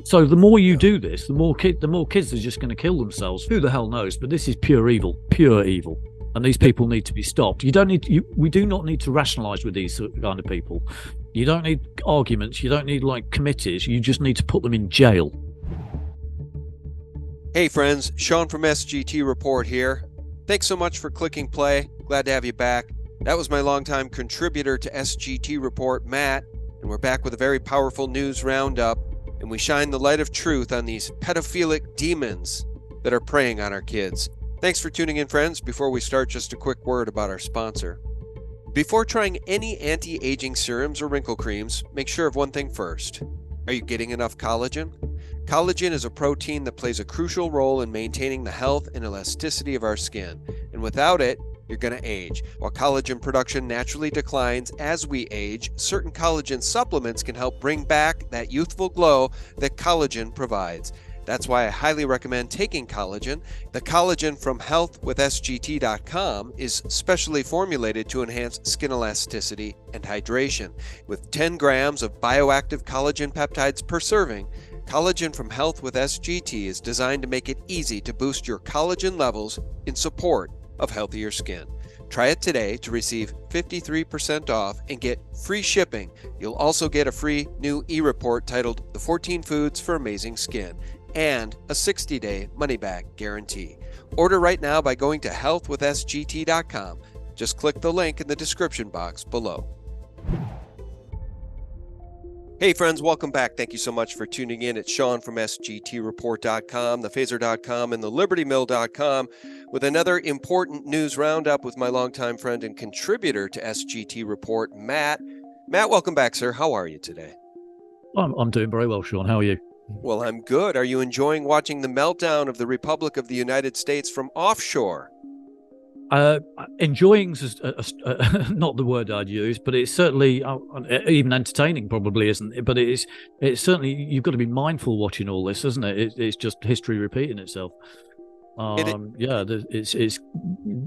So the more you do this, the more kids are just going to kill themselves. Who the hell knows? But this is pure evil, and these people need to be stopped. We do not need to rationalise with these kind of people. You don't need arguments. You don't need like committees. You just need to put them in jail. Hey friends, Sean from SGT Report here. Thanks so much for clicking play. Glad to have you back. That was my longtime contributor to SGT Report, Matt, and we're back with a very powerful news roundup, and we shine the light of truth on these pedophilic demons that are preying on our kids. Thanks for tuning in, friends. Before we start, just a quick word about our sponsor. Before trying any anti-aging serums or wrinkle creams, make sure of one thing first. Are you getting enough collagen? Collagen is a protein that plays a crucial role in maintaining the health and elasticity of our skin, and without it, you're going to age. While collagen production naturally declines as we age, certain collagen supplements can help bring back that youthful glow that collagen provides. That's why I highly recommend taking collagen. The collagen from healthwithsgt.com is specially formulated to enhance skin elasticity and hydration. With 10 grams of bioactive collagen peptides per serving, collagen from Health with SGT is designed to make it easy to boost your collagen levels in support of healthier skin. Try it today to receive 53% off and get free shipping. You'll also get a free new e-report titled The 14 Foods for Amazing Skin and a 60-day money-back guarantee. Order right now by going to healthwithsgt.com. Just click the link in the description box below. Hey friends, welcome back. Thank you so much for tuning in. It's Sean from SGTReport.com, thephaser.com, and thelibertymill.com with another important news roundup with my longtime friend and contributor to SGT Report, Matt. Matt, welcome back, sir. How are you today? I'm doing very well, Sean. How are you? Well, I'm good. Are you enjoying watching the meltdown of the Republic of the United States from offshore? Enjoying is not the word I'd use, but it's certainly even entertaining. Probably isn't it? But it's certainly, you've got to be mindful watching all this, isn't it? It's just history repeating itself. It's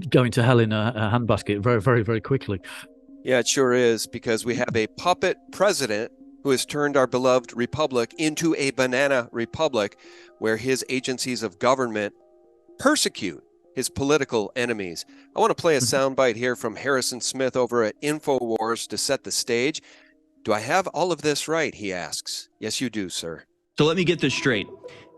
going to hell in a handbasket very, very, very quickly. Yeah, it sure is, because we have a puppet president who has turned our beloved republic into a banana republic, where his agencies of government persecute his political enemies. I want to play a soundbite here from Harrison Smith over at InfoWars to set the stage. Do I have all of this right, he asks. Yes, you do, sir. So let me get this straight.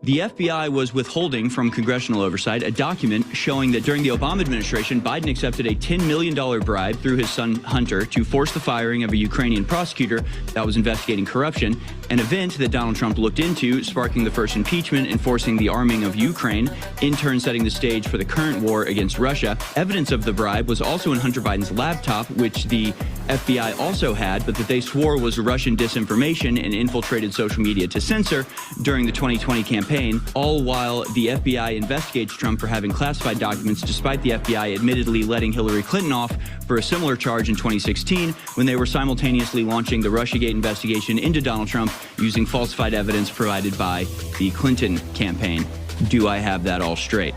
The FBI was withholding from congressional oversight a document showing that during the Obama administration, Biden accepted a $10 million bribe through his son Hunter to force the firing of a Ukrainian prosecutor that was investigating corruption, an event that Donald Trump looked into, sparking the first impeachment and forcing the arming of Ukraine, in turn setting the stage for the current war against Russia. Evidence of the bribe was also in Hunter Biden's laptop, which the FBI also had, but that they swore was Russian disinformation and infiltrated social media to censor during the 2020 campaign, all while the FBI investigates Trump for having classified documents, despite the FBI admittedly letting Hillary Clinton off for a similar charge in 2016 when they were simultaneously launching the Russiagate investigation into Donald Trump using falsified evidence provided by the Clinton campaign. Do I have that all straight?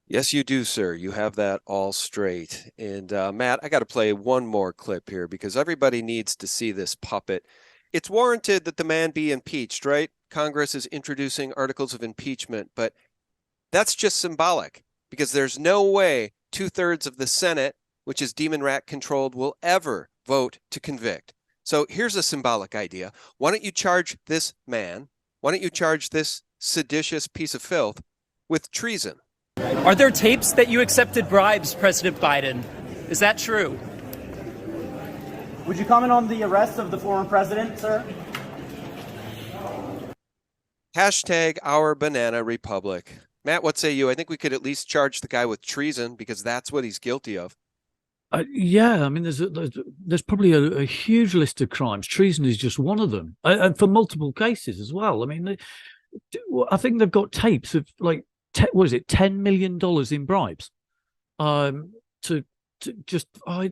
Yes, you do, sir. You have that all straight. And Matt, I got to play one more clip here because everybody needs to see this puppet. It's warranted that the man be impeached, right? Congress is introducing articles of impeachment, but that's just symbolic because there's no way 2/3 of the Senate, which is Demonrat controlled, will ever vote to convict. So here's a symbolic idea. Why don't you charge this man, why don't you charge this seditious piece of filth with treason? Are there tapes that you accepted bribes, President Biden? Is that true? Would you comment on the arrest of the former president, sir? Hashtag our banana republic. Matt, what say you? I think we could at least charge the guy with treason because that's what he's guilty of. Yeah, I mean, there's probably a huge list of crimes. Treason is just one of them, and for multiple cases as well. I mean, I think they've got tapes of like, what is it, $10 million in bribes, to just,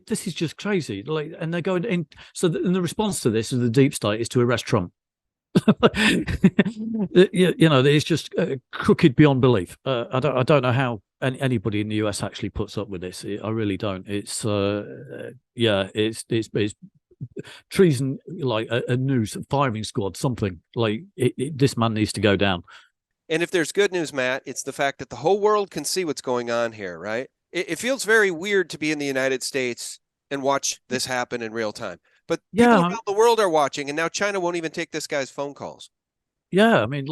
this is just crazy. Like, and they're going in. So and the response to this is the deep state is to arrest Trump. You know, it's just crooked beyond belief. I don't know how anybody in the US actually puts up with this. I really don't. It's it's treason, like a news firing squad, something like this man needs to go down. And if there's good news, Matt, it's the fact that the whole world can see what's going on here, right? It feels very weird to be in the United States and watch this happen in real time. But people around the world are watching, and now China won't even take this guy's phone calls. Yeah, I mean,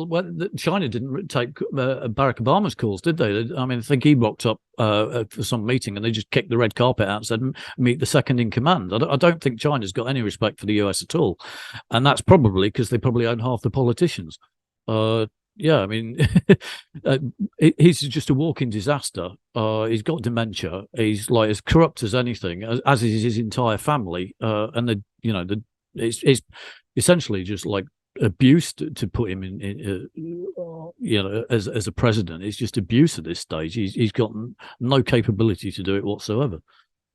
China didn't take Barack Obama's calls, did they? I mean, I think he rocked up for some meeting and they just kicked the red carpet out and said, meet the second in command. I don't think China's got any respect for the US at all. And that's probably because they probably own half the politicians. Yeah, I mean, he's just a walking disaster. He's got dementia. He's like as corrupt as anything, as is his entire family. And it's essentially just like abuse to put him in as a president. It's just abuse at this stage. He's got no capability to do it whatsoever.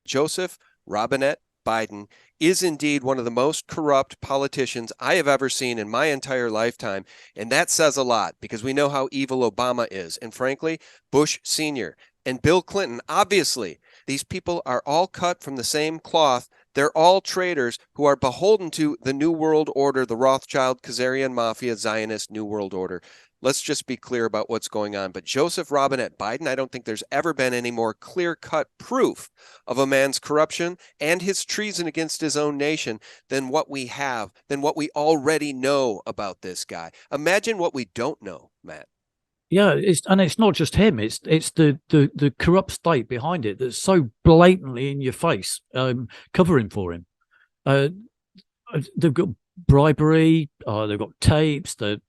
Joseph Robinette Biden is indeed one of the most corrupt politicians I have ever seen in my entire lifetime. And that says a lot because we know how evil Obama is. And frankly, Bush Sr. and Bill Clinton, obviously, these people are all cut from the same cloth. They're all traitors who are beholden to the New World Order, the Rothschild, Khazarian Mafia, Zionist New World Order. Let's just be clear about what's going on. But Joseph Robinette Biden, I don't think there's ever been any more clear-cut proof of a man's corruption and his treason against his own nation than what we have, than what we already know about this guy. Imagine what we don't know, Matt. Yeah, it's not just him. It's the corrupt state behind it that's so blatantly in your face, covering for him. They've got bribery. They've got tapes. They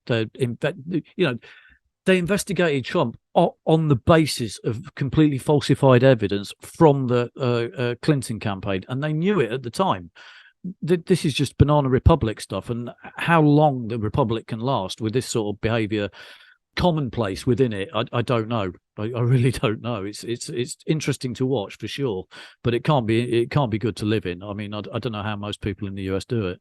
investigated Trump on the basis of completely falsified evidence from the Clinton campaign, and they knew it at the time. This is just banana republic stuff, and how long the republic can last with this sort of behavior commonplace within it, I don't know. I really don't know. It's interesting to watch for sure, but it can't be good to live in. I mean, I don't know how most people in the US do it.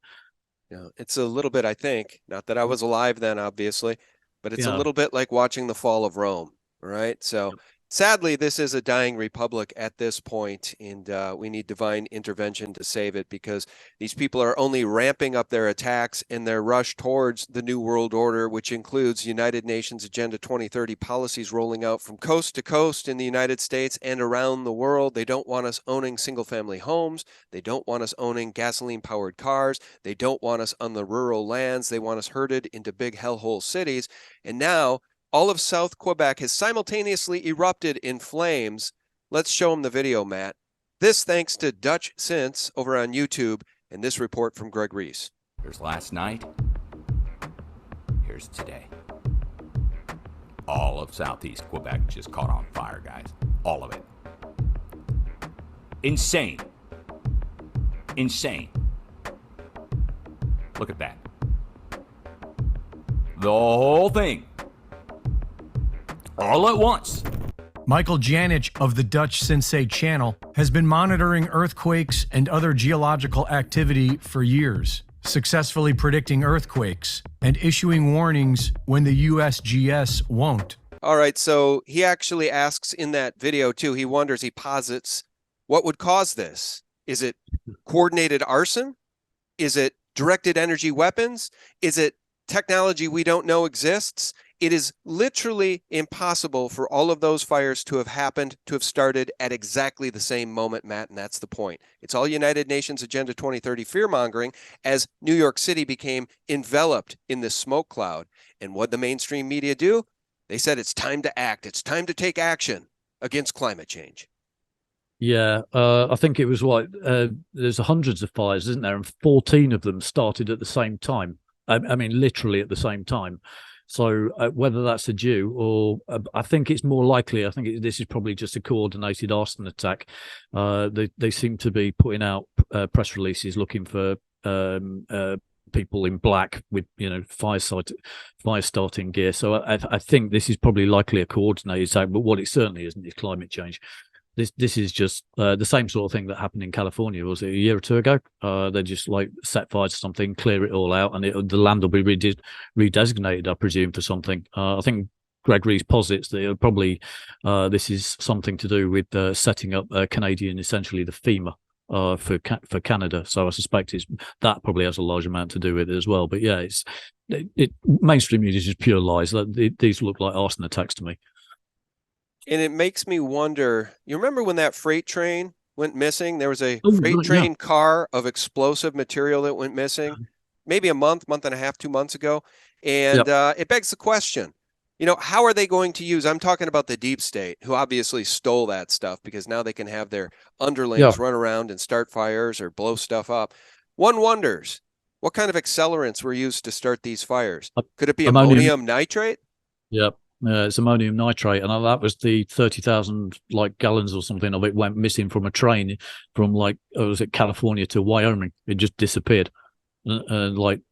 Yeah, it's a little bit, I think, not that I was alive then, obviously, but it's a little bit like watching the fall of Rome, right? So sadly, this is a dying republic at this point, and we need divine intervention to save it because these people are only ramping up their attacks and their rush towards the New World Order, which includes United Nations Agenda 2030 policies rolling out from coast to coast in the United States and around the world. They don't want us owning single-family homes. They don't want us owning gasoline-powered cars. They don't want us on the rural lands. They want us herded into big hellhole cities. And now all of South Quebec has simultaneously erupted in flames. Let's show them the video, Matt. This thanks to Dutch Synths over on YouTube, and this report from Greg Reese. Here's last night. Here's today. All of Southeast Quebec just caught on fire, guys. All of it. Insane. Insane. Look at that. The whole thing. All at once. Michael Janich of the Dutch Sensei channel has been monitoring earthquakes and other geological activity for years, successfully predicting earthquakes and issuing warnings when the USGS won't. All right, so he actually asks in that video too, he wonders, he posits, what would cause this? Is it coordinated arson? Is it directed energy weapons? Is it technology we don't know exists? It is literally impossible for all of those fires to have happened, to have started at exactly the same moment, Matt, and that's the point. It's all United Nations Agenda 2030 fear-mongering as New York City became enveloped in this smoke cloud. And what the mainstream media do? They said it's time to act. It's time to take action against climate change. Yeah, I think it was there's hundreds of fires, isn't there? And 14 of them started at the same time. I mean, literally at the same time. So whether that's a Jew or I think it's more likely, I think this is probably just a coordinated arson attack. They seem to be putting out press releases looking for people in black with, fire starting gear. So I think this is probably likely a coordinated attack, but what it certainly isn't is climate change. This is just the same sort of thing that happened in California, was it a year or two ago? They just set fire to something, clear it all out, and the land will be redesignated, I presume, for something. I think Greg Reese posits that it'll probably this is something to do with setting up Canadian, essentially the FEMA for Canada. So I suspect that probably has a large amount to do with it as well. But yeah, mainstream media is just pure lies. These look like arson attacks to me. And it makes me wonder, you remember when that freight train went missing? There was a freight Right, train car of explosive material that went missing maybe a month and a half, 2 months ago. And it begs the question, how are they going to use, I'm talking about the deep state, who obviously stole that stuff because now they can have their underlings run around and start fires or blow stuff up. One wonders, what kind of accelerants were used to start these fires? Could it be ammonium nitrate? Yep. It's ammonium nitrate, and that was the 30,000 gallons or something of it went missing from a train from was it California to Wyoming? It just disappeared, and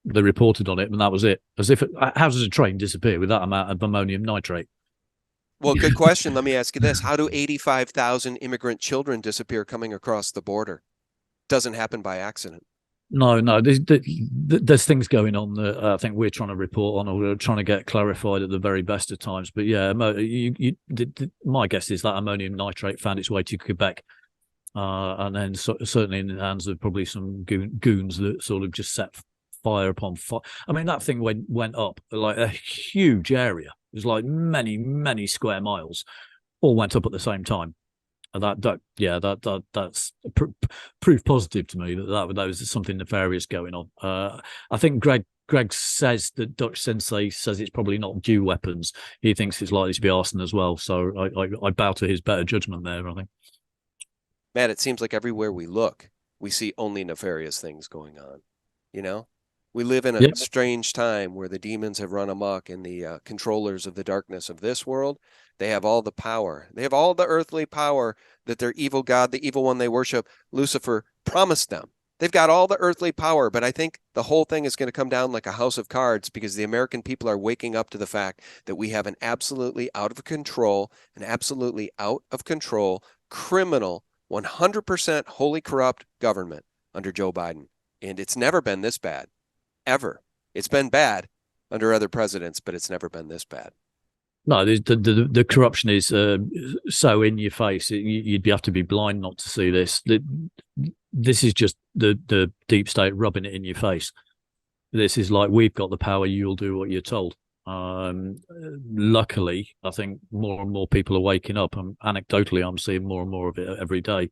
they reported on it, and that was it. As if how does a train disappear with that amount of ammonium nitrate? Well, good question. Let me ask you this: how do 85,000 immigrant children disappear coming across the border? Doesn't happen by accident. No, there's things going on that I think we're trying to report on, or we're trying to get clarified at the very best of times. But yeah, my guess is that ammonium nitrate found its way to Quebec, and then certainly in the hands of probably some goons that sort of just set fire upon fire. I mean, that thing went up like a huge area. It was like many square miles, all went up at the same time. And that's proof positive to me that was something nefarious going on. I think Greg says that Dutch Sensei says it's probably not dew weapons. He thinks it's likely to be arson as well. So I bow to his better judgment there, I think. Matt, it seems like everywhere we look, we see only nefarious things going on. We live in a strange time where the demons have run amok, and the controllers of the darkness of this world, they have all the power. They have all the earthly power that their evil god, the evil one they worship, Lucifer, promised them. They've got all the earthly power, but I think the whole thing is going to come down like a house of cards because the American people are waking up to the fact that we have an absolutely out of control, criminal, 100% wholly corrupt government under Joe Biden. And it's never been this bad. Ever. It's been bad under other presidents, but it's never been this bad. No, the corruption is so in your face. You'd have to be blind not to see this. This is just the deep state rubbing it in your face. This is like, we've got the power, you'll do what you're told. Luckily, I think more and more people are waking up. Anecdotally, I'm seeing more and more of it every day.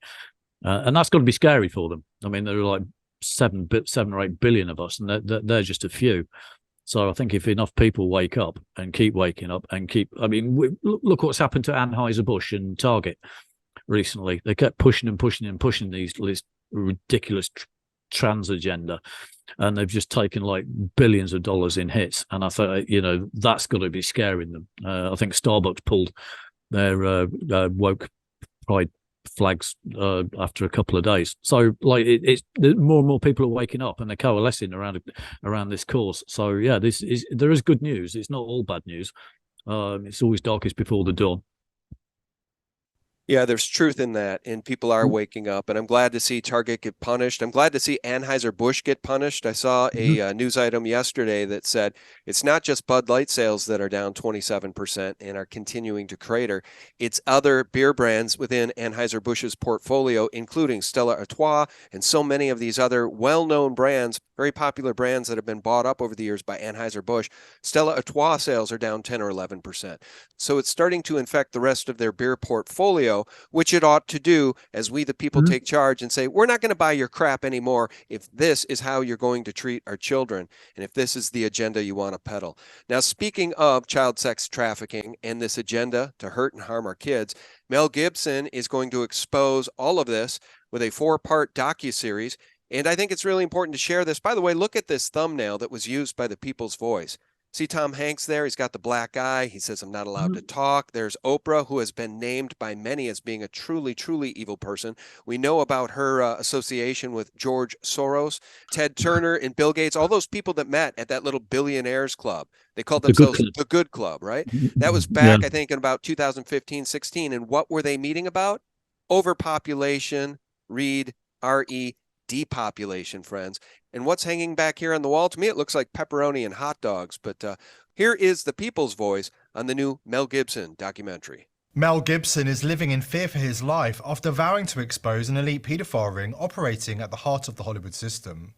And that's got to be scary for them. I mean, there are like 7 or 8 billion of us, and they're just a few. So I think if enough people wake up and keep waking up and look what's happened to Anheuser-Busch and Target recently. They kept pushing this ridiculous trans agenda, and they've just taken like billions of dollars in hits. And I thought, that's got to be scaring them. I think Starbucks pulled their woke pride flags after a couple of days. So it's more and more people are waking up and they're coalescing around this cause. So yeah, there is good news. It's not all bad news. It's always darkest before the dawn. Yeah, there's truth in that, and people are waking up, and I'm glad to see Target get punished. I'm glad to see Anheuser-Busch get punished. I saw a news item yesterday that said it's not just Bud Light sales that are down 27% and are continuing to crater. It's other beer brands within Anheuser-Busch's portfolio, including Stella Artois and so many of these other well-known brands, very popular brands that have been bought up over the years by Anheuser-Busch. Stella Artois sales are down 10 or 11%. So it's starting to infect the rest of their beer portfolio, which it ought to do as we, the people, take charge and say, we're not going to buy your crap anymore if this is how you're going to treat our children and if this is the agenda you want to peddle. Now, speaking of child sex trafficking and this agenda to hurt and harm our kids, Mel Gibson is going to expose all of this with a 4-part docuseries. And I think it's really important to share this. By the way, look at this thumbnail that was used by the People's Voice. See Tom Hanks there? He's got the black eye. He says, I'm not allowed to talk. There's Oprah, who has been named by many as being a truly, truly evil person. We know about her association with George Soros, Ted Turner, and Bill Gates, all those people that met at that little billionaires club. They called themselves the Good Club, right? That was back, I think, in about 2015, 16. And what were they meeting about? Overpopulation, read, R-E, depopulation, friends. And what's hanging back here on the wall? To me, it looks like pepperoni and hot dogs. But here is the People's Voice on the new Mel Gibson documentary. Mel Gibson is living in fear for his life after vowing to expose an elite paedophile ring operating at the heart of the Hollywood system.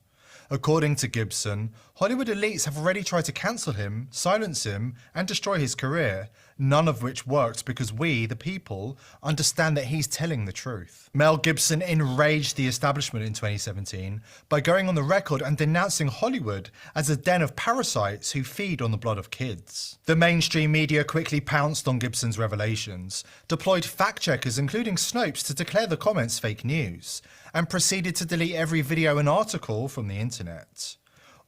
According to Gibson, Hollywood elites have already tried to cancel him, silence him, and destroy his career, none of which worked because we, the people, understand that he's telling the truth. Mel Gibson enraged the establishment in 2017 by going on the record and denouncing Hollywood as a den of parasites who feed on the blood of kids. The mainstream media quickly pounced on Gibson's revelations, deployed fact-checkers including Snopes to declare the comments fake news, and proceeded to delete every video and article from the internet.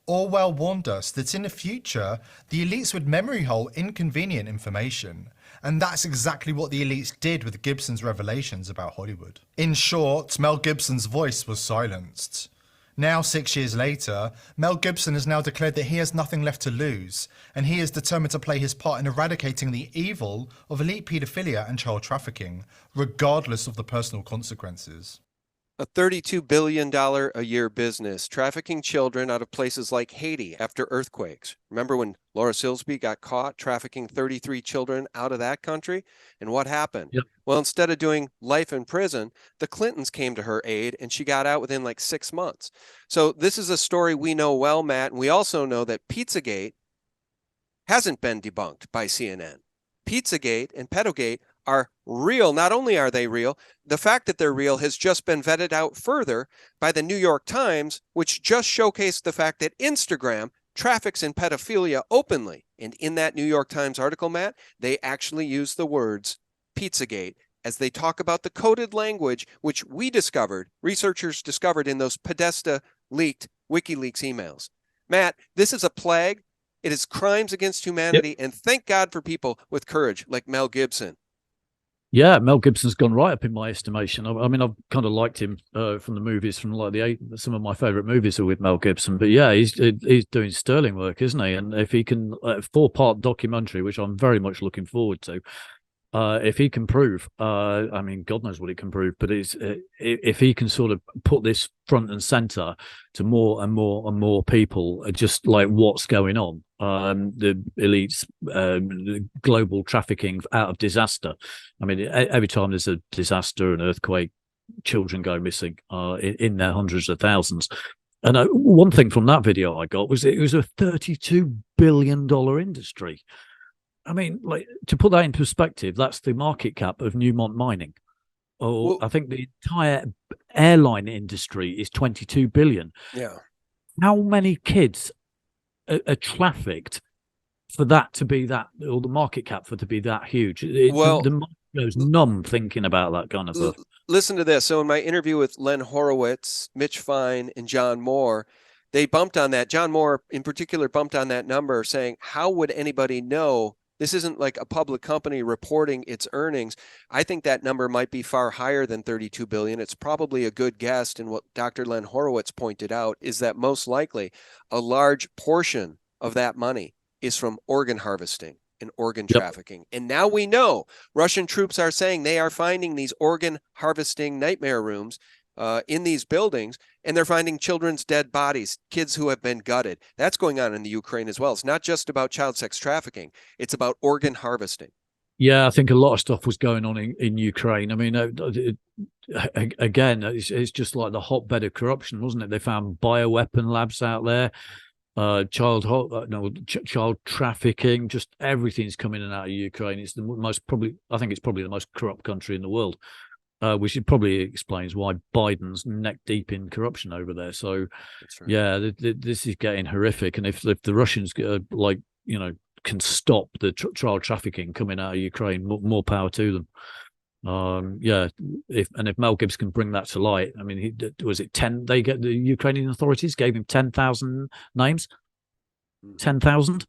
Orwell warned us that in the future, the elites would memory hole inconvenient information, and that's exactly what the elites did with Gibson's revelations about Hollywood. In short, Mel Gibson's voice was silenced. Now, 6 years later, Mel Gibson has now declared that he has nothing left to lose, and he is determined to play his part in eradicating the evil of elite paedophilia and child trafficking, regardless of the personal consequences. A $32 billion a year business, trafficking children out of places like Haiti after earthquakes. Remember when Laura Silsby got caught trafficking 33 children out of that country? And what happened? Yep. Well, instead of doing life in prison, the Clintons came to her aid and she got out within like 6 months. So this is a story we know well, Matt, and we also know that Pizzagate hasn't been debunked by CNN. Pizzagate and Pedogate are real. Not only are they real, the fact that they're real has just been vetted out further by the New York Times, which just showcased the fact that Instagram traffics in pedophilia openly. And in that New York Times article, Matt, they actually use the words Pizzagate as they talk about the coded language, which we discovered, researchers discovered in those Podesta leaked WikiLeaks emails. Matt, this is a plague. It is crimes against humanity. And thank God for people with courage like Mel Gibson. Yeah, Mel Gibson's gone right up in my estimation. I mean, I've kind of liked him from the movies, from like some of my favorite movies are with Mel Gibson. But yeah, he's doing sterling work, isn't he? And if he can, a 4-part documentary, which I'm very much looking forward to, if he can prove, I mean, God knows what he can prove, but if he can sort of put this front and center to more and more and more people, just like what's going on, the elites, the global trafficking out of disaster. I mean, every time there's a disaster, an earthquake, children go missing in their hundreds of thousands. And one thing from that video I got was it was a $32 billion industry. I mean, like, to put that in perspective, that's the market cap of Newmont Mining. Well, I think the entire airline industry is 22 billion. Yeah. How many kids are trafficked for that to be that, or the market cap for it to be that huge? The mind goes numb thinking about that kind of stuff. Listen to this. So in my interview with Len Horowitz, Mitch Fine, and John Moore, they bumped on that. John Moore in particular bumped on that number, saying, how would anybody know? This isn't like a public company reporting its earnings. I think that number might be far higher than 32 billion. It's probably a good guess. And what Dr. Len Horowitz pointed out is that most likely a large portion of that money is from organ harvesting and organ trafficking. And now we know Russian troops are saying they are finding these organ harvesting nightmare rooms in these buildings, and they're finding children's dead bodies, kids who have been gutted. That's going on in the Ukraine as well. It's not just about child sex trafficking. It's about organ harvesting. Yeah, I think a lot of stuff was going on in Ukraine. I mean, again, it's just like the hotbed of corruption, wasn't it? They found bioweapon labs out there, child trafficking, just everything's coming in and out of Ukraine. It's I think it's probably the most corrupt country in the world. Which probably explains why Biden's neck deep in corruption over there. So, right. Yeah, this is getting horrific. And if the Russians, can stop the child trafficking coming out of Ukraine, more power to them. If Mel Gibbs can bring that to light, I mean, was it 10? The Ukrainian authorities gave him 10,000 names. 10,000.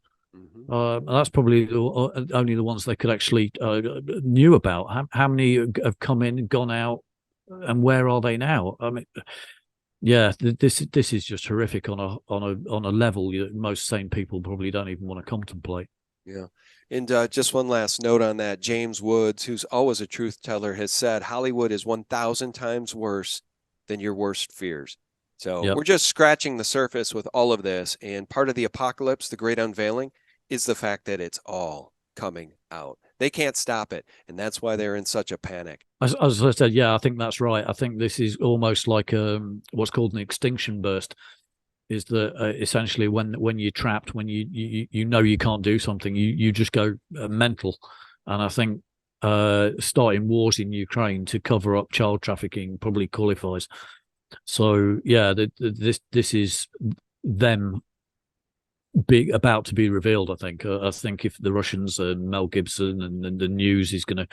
That's probably only the ones they could actually knew about. How many have come in, gone out, and where are they now? I mean, yeah, this is just horrific on a level that most sane people probably don't even want to contemplate. Yeah, and just one last note on that: James Woods, who's always a truth teller, has said Hollywood is 1,000 times worse than your worst fears. So we're just scratching the surface with all of this, and part of the apocalypse, the great unveiling, is the fact that it's all coming out. They can't stop it, and that's why they're in such a panic. As I said, yeah, I think that's right. I think this is almost like what's called an extinction burst. Is that essentially when you're trapped, when you know you can't do something, you just go mental. And I think starting wars in Ukraine to cover up child trafficking probably qualifies. So yeah, this is them about to be revealed. I think if the Russians and Mel Gibson and the news is going to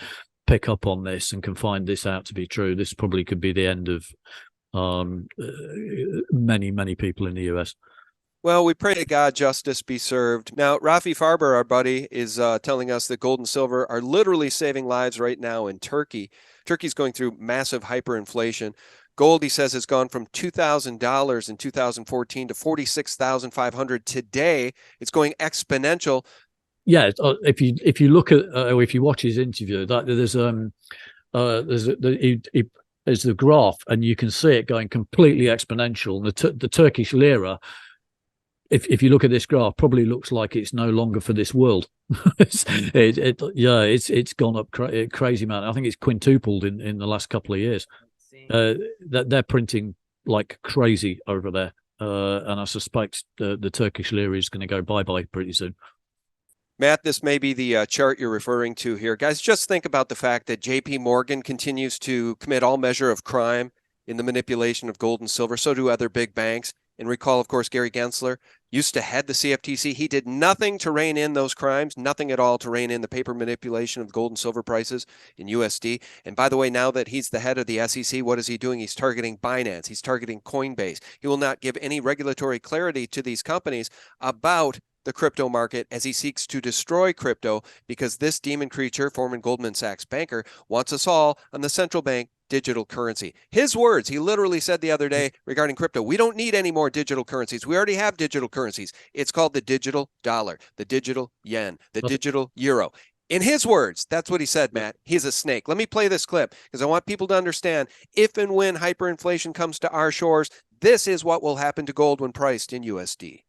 pick up on this and can find this out to be true, this probably could be the end of many people in the US. Well, we pray to God justice be served. Now, Rafi Farber, our buddy, is telling us that gold and silver are literally saving lives right now in Turkey. Turkey's going through massive hyperinflation. Gold, he says, has gone from $2,000 in 2014 to $46,500 today. It's going exponential. Yeah, if you look at or if you watch his interview, there's the graph, and you can see it going completely exponential. And the Turkish lira, if you look at this graph, probably looks like it's no longer for this world. It's gone up crazy, man. I think it's quintupled in the last couple of years. They're printing like crazy over there, and I suspect the Turkish lira is going to go bye-bye pretty soon. Matt, this may be the chart you're referring to here. Guys, just think about the fact that JP Morgan continues to commit all measure of crime in the manipulation of gold and silver. So do other big banks. And recall, of course, Gary Gensler used to head the CFTC. He did nothing to rein in those crimes, nothing at all to rein in the paper manipulation of gold and silver prices in USD. And by the way, now that he's the head of the SEC, what is he doing? He's targeting Binance. He's targeting Coinbase. He will not give any regulatory clarity to these companies about the crypto market as he seeks to destroy crypto, because this demon creature, former Goldman Sachs banker, wants us all on the central bank digital currency. His words, he literally said the other day regarding crypto, we don't need any more digital currencies. We already have digital currencies. It's called the digital dollar, the digital yen, the digital euro. In his words, that's what he said, Matt. He's a snake. Let me play this clip because I want people to understand if and when hyperinflation comes to our shores, this is what will happen to gold when priced in USD.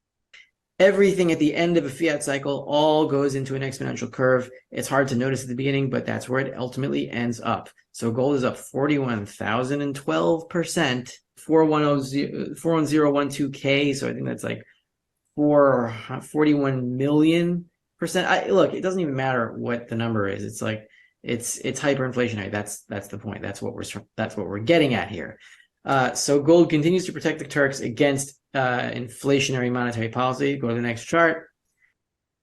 Everything at the end of a fiat cycle all goes into an exponential curve. It's hard to notice at the beginning, but that's where it ultimately ends up. So gold is up 41,012%, 41012K. So I think that's like 41 million percent. Look, it doesn't even matter what the number is. It's like it's hyperinflationary. That's the point. That's what we're getting at here. So gold continues to protect the Turks against inflationary monetary policy. Go to the next chart.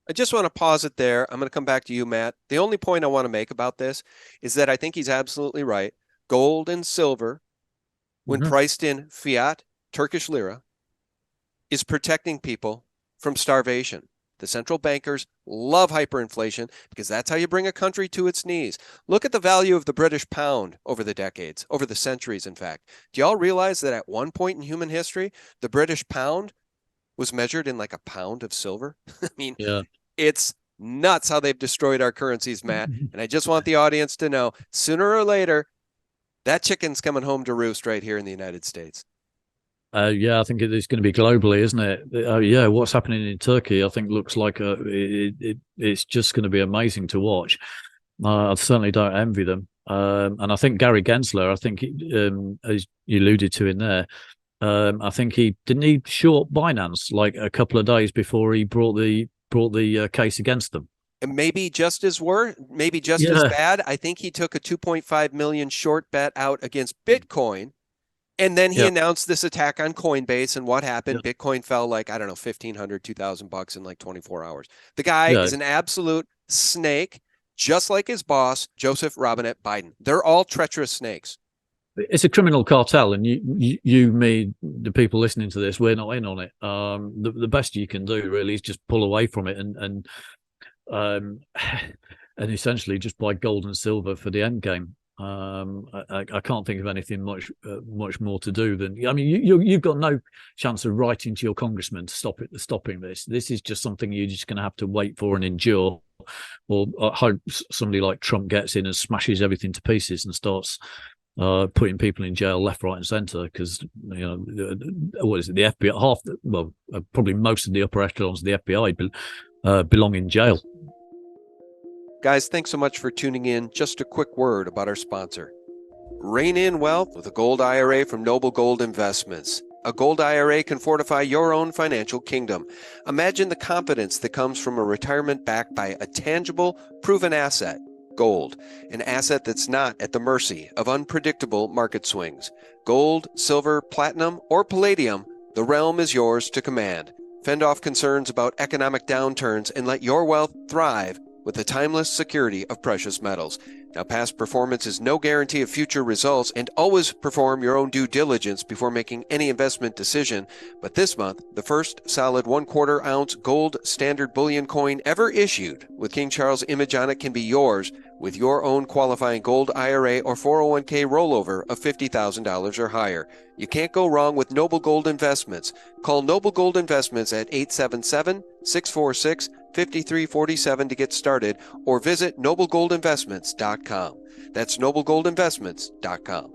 I just want to pause it there. I'm going to come back to you, Matt. The only point I want to make about this is that I think he's absolutely right. Gold and silver, when priced in fiat, Turkish lira, is protecting people from starvation. The central bankers love hyperinflation because that's how you bring a country to its knees. Look at the value of the British pound over the decades, over the centuries, in fact. Do y'all realize that at one point in human history, the British pound was measured in like a pound of silver? I mean, It's nuts how they've destroyed our currencies, Matt. And I just want the audience to know, sooner or later, that chicken's coming home to roost right here in the United States. Yeah, I think it's going to be globally, isn't it? Yeah, what's happening in Turkey, I think, looks like it's just going to be amazing to watch. I certainly don't envy them. And I think Gary Gensler, I think, as you alluded to in there, I think he short Binance like a couple of days before he brought the case against them. And maybe just as bad. I think he took a 2.5 million short bet out against Bitcoin. And then he announced this attack on Coinbase, and what happened? Bitcoin fell like, I don't know, $1,500, $2,000 in like 24 hours. The guy is an absolute snake, just like his boss, Joseph Robinette Biden. They're all treacherous snakes. It's a criminal cartel, and you, me, the people listening to this, we're not in on it. The best you can do really is just pull away from it and essentially just buy gold and silver for the end game. I can't think of anything much more to do than, I mean, you've got no chance of writing to your congressman to stopping this. This is just something you're just going to have to wait for and endure, or hope somebody like Trump gets in and smashes everything to pieces and starts putting people in jail left, right, and centre. Because what is it? The FBI, probably most of the upper echelons of the FBI belong in jail. Guys, thanks so much for tuning in. Just a quick word about our sponsor. Rein in wealth with a gold IRA from Noble Gold Investments. A gold IRA can fortify your own financial kingdom. Imagine the confidence that comes from a retirement backed by a tangible, proven asset, gold, an asset that's not at the mercy of unpredictable market swings. Gold, silver, platinum, or palladium, the realm is yours to command. Fend off concerns about economic downturns and let your wealth thrive with the timeless security of precious metals. Now, past performance is no guarantee of future results, and always perform your own due diligence before making any investment decision. But this month, the first solid 1/4 ounce gold standard bullion coin ever issued with King Charles image on it can be yours with your own qualifying gold IRA or 401k rollover of $50,000 or higher. You can't go wrong with Noble Gold Investments. Call Noble Gold Investments at 877-646-5347 to get started, or visit noblegoldinvestments.com. That's noblegoldinvestments.com.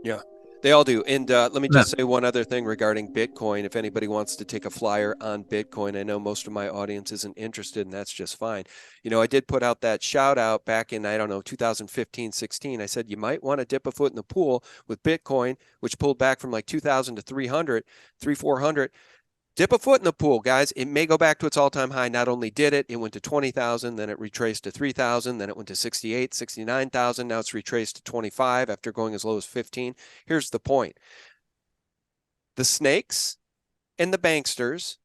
Yeah, they all do. And let me just say one other thing regarding Bitcoin. If anybody wants to take a flyer on Bitcoin, I know most of my audience isn't interested, and that's just fine. You know, I did put out that shout out back in, 2015, 16. I said you might want to dip a foot in the pool with Bitcoin, which pulled back from like 2,000 to 300, 400. Dip a foot in the pool, guys. It may go back to its all-time high. Not only did it, it went to 20,000, then it retraced to 3,000, then it went to 68, 69,000. Now it's retraced to 25 after going as low as 15. Here's the point. The snakes and the banksters,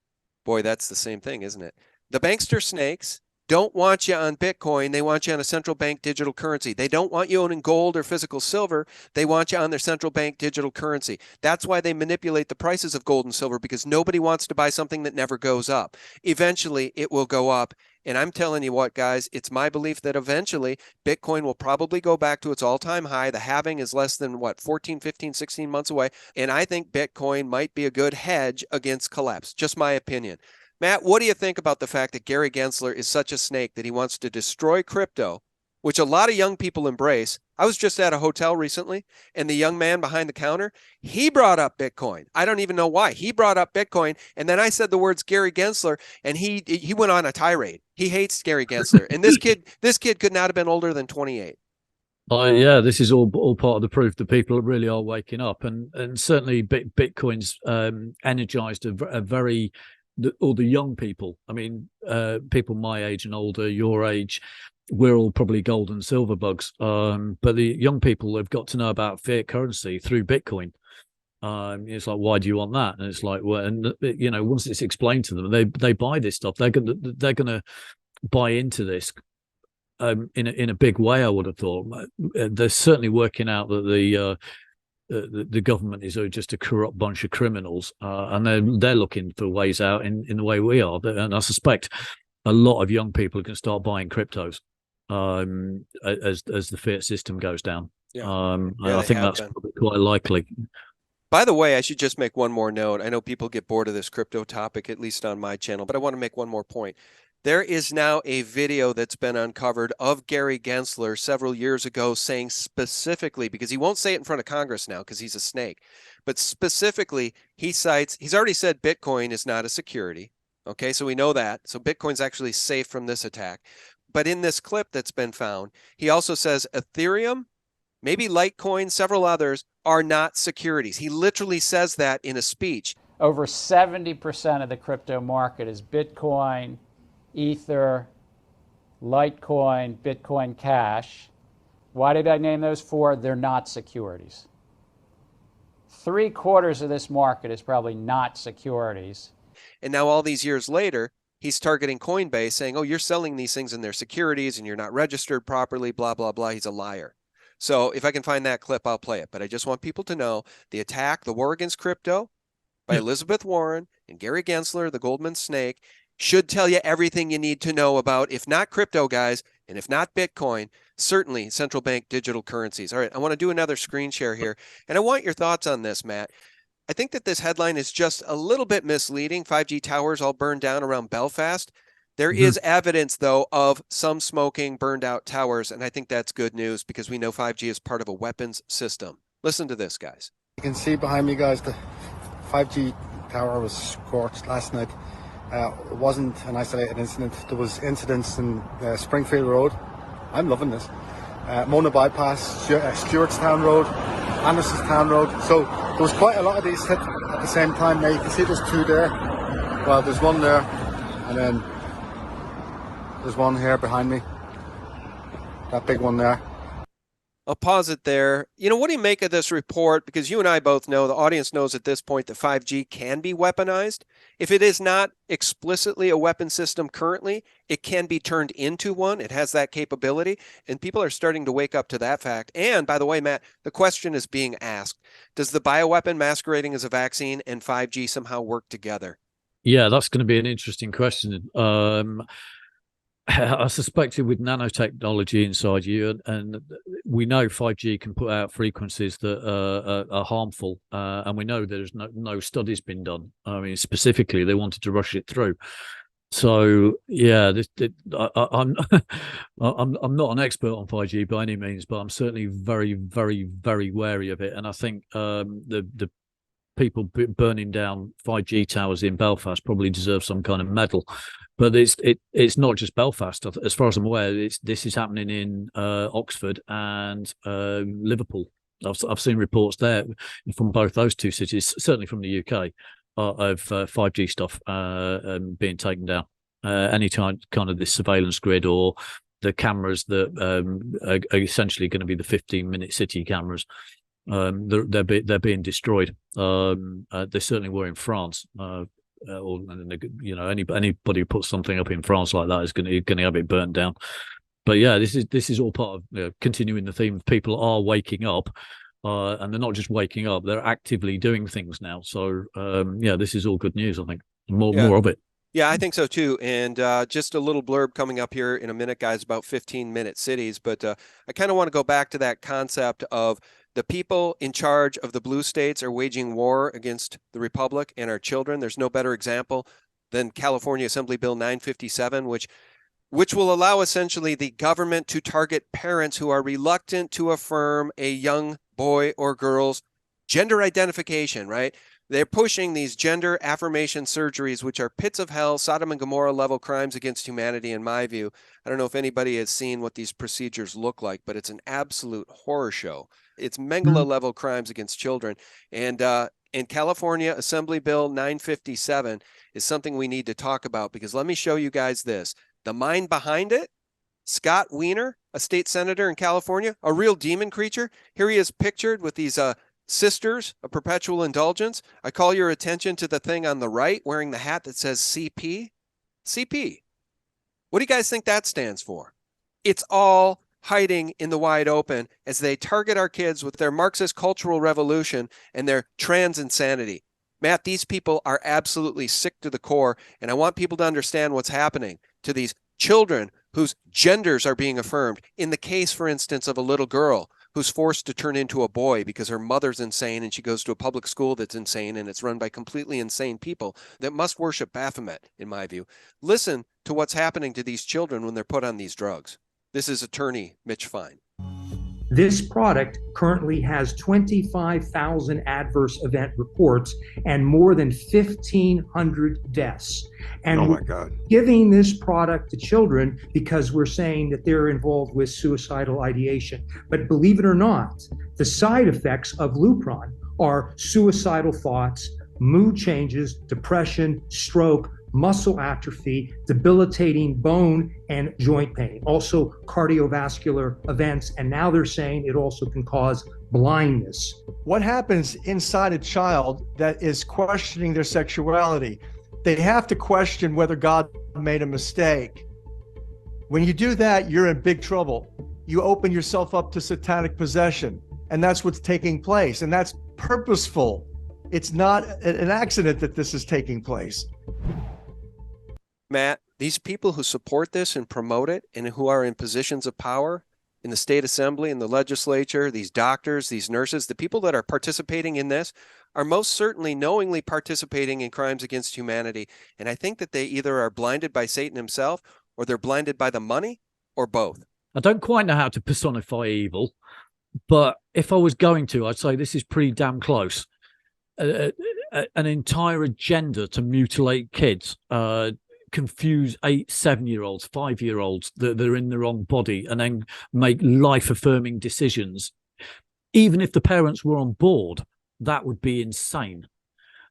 boy, that's the same thing, isn't it? The bankster snakes don't want you on Bitcoin. They want you on a central bank digital currency. They don't want you owning gold or physical silver. They want you on their central bank digital currency. That's why they manipulate the prices of gold and silver, because nobody wants to buy something that never goes up. Eventually, it will go up. And I'm telling you what, guys, it's my belief that eventually Bitcoin will probably go back to its all-time high. The halving is less than, 14, 15, 16 months away. And I think Bitcoin might be a good hedge against collapse. Just my opinion. Matt, what do you think about the fact that Gary Gensler is such a snake that he wants to destroy crypto, which a lot of young people embrace? I was just at a hotel recently, and the young man behind the counter, he brought up Bitcoin. I don't even know why. He brought up Bitcoin, and then I said the words Gary Gensler, and he went on a tirade. He hates Gary Gensler, and this kid could not have been older than 28. Yeah, this is all part of the proof that people really are waking up, and certainly Bitcoin's energized a very all the young people. I mean, people my age and older, your age, we're all probably gold and silver bugs. But the young people have got to know about fiat currency through Bitcoin. It's like, why do you want that? And it's like, well, and once it's explained to them, they buy this stuff. They're gonna buy into this in a big way. I would have thought. They're certainly working out that the government is just a corrupt bunch of criminals, and they're looking for ways out in the way we are. And I suspect a lot of young people can start buying cryptos as the fiat system goes down. Yeah. I think that's probably quite likely. By the way, I should just make one more note. I know people get bored of this crypto topic, at least on my channel, but I want to make one more point. There is now a video that's been uncovered of Gary Gensler several years ago saying specifically, because he won't say it in front of Congress now because he's a snake, but specifically he's already said Bitcoin is not a security. Okay, so we know that. So Bitcoin's actually safe from this attack. But in this clip that's been found, he also says Ethereum, maybe Litecoin, several others are not securities. He literally says that in a speech. Over 70% of the crypto market is Bitcoin, Ether, Litecoin, Bitcoin Cash. Why did I name those four? They're not securities. 3/4 of this market is probably not securities. And now all these years later, he's targeting Coinbase saying, oh, you're selling these things and they're securities and you're not registered properly, blah, blah, blah. He's a liar. So if I can find that clip, I'll play it. But I just want people to know the attack, the war against crypto by Elizabeth Warren and Gary Gensler, the Goldman snake, should tell you everything you need to know about, if not crypto, guys, and if not Bitcoin, certainly central bank digital currencies. All right, I want to do another screen share here, and I want your thoughts on this, Matt. I think that this headline is just a little bit misleading. 5G towers all burned down around Belfast. There is evidence, though, of some smoking, burned out towers, and I think that's good news because we know 5G is part of a weapons system. Listen to this, guys. You can see behind me, guys, the 5G tower was scorched last night. It wasn't an isolated incident. There was incidents in Springfield Road. I'm loving this. Mona Bypass, Stewartstown Road, Andersonstown Road. So there was quite a lot of these hit at the same time. Now you can see there's two there. Well, there's one there, and then there's one here behind me. That big one there. I'll pause it there. What do you make of this report? Because you and I both know, the audience knows at this point that 5G can be weaponized. If it is not explicitly a weapon system currently, it can be turned into one. It has that capability, and people are starting to wake up to that fact. And by the way, Matt, the question is being asked, does the bioweapon masquerading as a vaccine and 5G somehow work together? Yeah, that's going to be an interesting question. I suspect it with nanotechnology inside you, and we know 5G can put out frequencies that are harmful, and we know there's no studies been done. I mean, specifically, they wanted to rush it through. So yeah, I'm I'm not an expert on 5G by any means, but I'm certainly very, very, very wary of it. And I think the people burning down 5G towers in Belfast probably deserve some kind of medal. But it's not just Belfast. As far as I'm aware, this is happening in Oxford and Liverpool. I've seen reports there from both those two cities, certainly from the UK, of 5G stuff being taken down. Any kind of this surveillance grid or the cameras that are essentially going to be the 15-minute city cameras. They're being destroyed. They certainly were in France. Or anybody who puts something up in France like that is going to have it burnt down. But yeah, this is all part of continuing the theme of people are waking up, and they're not just waking up; they're actively doing things now. So yeah, this is all good news. I think more of it. Yeah, I think so too. And just a little blurb coming up here in a minute, guys, about 15-minute cities. But I kind of want to go back to that concept of the people in charge of the blue states are waging war against the Republic and our children. There's no better example than California Assembly Bill 957, which will allow essentially the government to target parents who are reluctant to affirm a young boy or girl's gender identification, right? They're pushing these gender affirmation surgeries, which are pits of hell, Sodom and Gomorrah level crimes against humanity, in my view. I don't know if anybody has seen what these procedures look like, but it's an absolute horror show. It's Mengele level crimes against children. And in California, Assembly Bill 957 is something we need to talk about, because let me show you guys this. The mind behind it, Scott Wiener, a state senator in California, a real demon creature. Here he is pictured with these sisters of perpetual indulgence. I call your attention to the thing on the right wearing the hat that says CP. CP. What do you guys think that stands for? It's all hiding in the wide open as they target our kids with their Marxist cultural revolution and their trans insanity. Matt, these people are absolutely sick to the core, and I want people to understand what's happening to these children whose genders are being affirmed. In the case, for instance, of a little girl who's forced to turn into a boy because her mother's insane and she goes to a public school that's insane and it's run by completely insane people that must worship Baphomet, in my view. Listen to what's happening to these children when they're put on these drugs. This is attorney Mitch Fine. This product currently has 25,000 adverse event reports and more than 1,500 deaths. And oh my God. Giving this product to children because we're saying that they're involved with suicidal ideation. But believe it or not, the side effects of Lupron are suicidal thoughts, mood changes, depression, stroke, muscle atrophy, debilitating bone and joint pain, also cardiovascular events, and now they're saying it also can cause blindness. What happens inside a child that is questioning their sexuality? They have to question whether God made a mistake. When you do that, you're in big trouble. You open yourself up to satanic possession, and that's what's taking place, and that's purposeful. It's not an accident that this is taking place. Matt, these people who support this and promote it and who are in positions of power in the state assembly, in the legislature, these doctors, these nurses, the people that are participating in this are most certainly knowingly participating in crimes against humanity. And I think that they either are blinded by Satan himself or they're blinded by the money or both. I don't quite know how to personify evil, but if I was going to, I'd say this is pretty damn close. an entire agenda to mutilate kids, confuse 7-year-olds, 5-year-olds that are in the wrong body, and then make life-affirming decisions. Even if the parents were on board, that would be insane.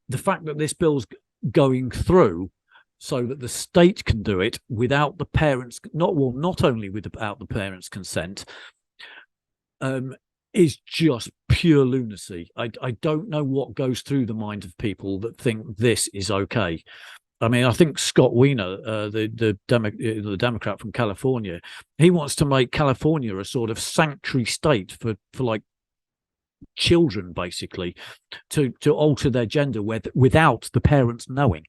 The fact that this bill's going through so that the state can do it without the parents, not only without the parents' consent, is just pure lunacy. I don't know what goes through the mind of people that think this is okay. I mean, I think Scott Wiener, the Democrat from California, he wants to make California a sort of sanctuary state for like children, basically, to alter their gender without the parents knowing.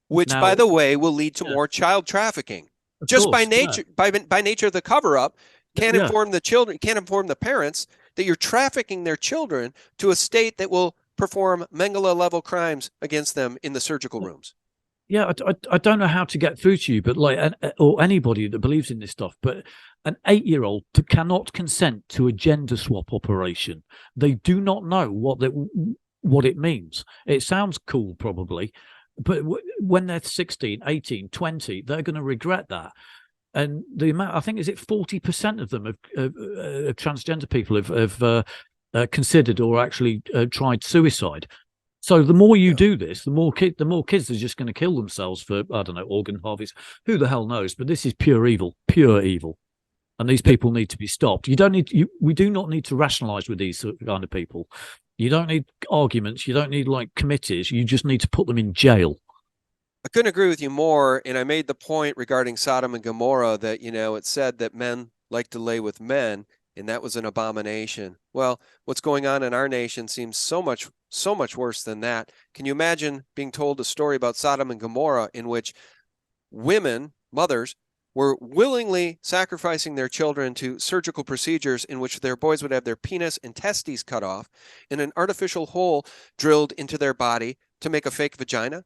Which, by the way, will lead to more child trafficking. Just by nature, by nature of the cover-up, can't inform the children, can't inform the parents that you're trafficking their children to a state that will perform Mengele-level crimes against them in the surgical rooms. Yeah, I don't know how to get through to you, but or anybody that believes in this stuff, but an 8-year-old cannot consent to a gender swap operation. They do not know what it means. It sounds cool, probably, but when they're 16, 18, 20, they're going to regret that. And the amount, I think, is it 40% of them of transgender people have considered or actually tried suicide. So the more you do this, the more kids are just going to kill themselves for, I don't know, organ harvest. Who the hell knows? But this is pure evil, and these people need to be stopped. We do not need to rationalize with these kind of people. You don't need arguments. You don't need like committees. You just need to put them in jail. I couldn't agree with you more. And I made the point regarding Sodom and Gomorrah that, it said that men like to lay with men, and that was an abomination. Well, what's going on in our nation seems so much worse than that. Can you imagine being told a story about Sodom and Gomorrah in which women, mothers, were willingly sacrificing their children to surgical procedures in which their boys would have their penis and testes cut off and an artificial hole drilled into their body to make a fake vagina?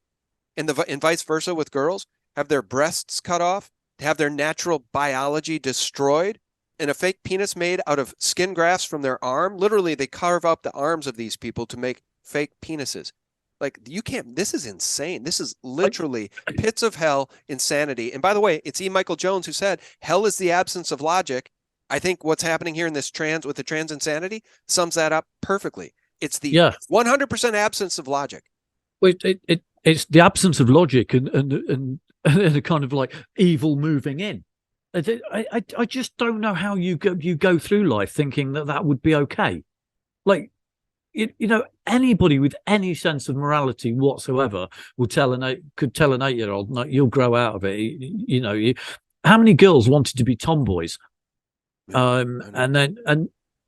And vice versa with girls, have their breasts cut off, have their natural biology destroyed, and a fake penis made out of skin grafts from their arm. Literally, they carve up the arms of these people to make fake penises. Like, you can't, this is insane. This is literally pits of hell insanity. And by the way, it's E. Michael Jones who said, hell is the absence of logic. I think what's happening here in this with the trans insanity sums that up perfectly. It's the 100% absence of logic. Well, it's the absence of logic and a kind of like evil moving in. I just don't know how you go through life thinking that would be okay. Like, anybody with any sense of morality whatsoever could tell an 8-year-old, no, you'll grow out of it. How many girls wanted to be tomboys? And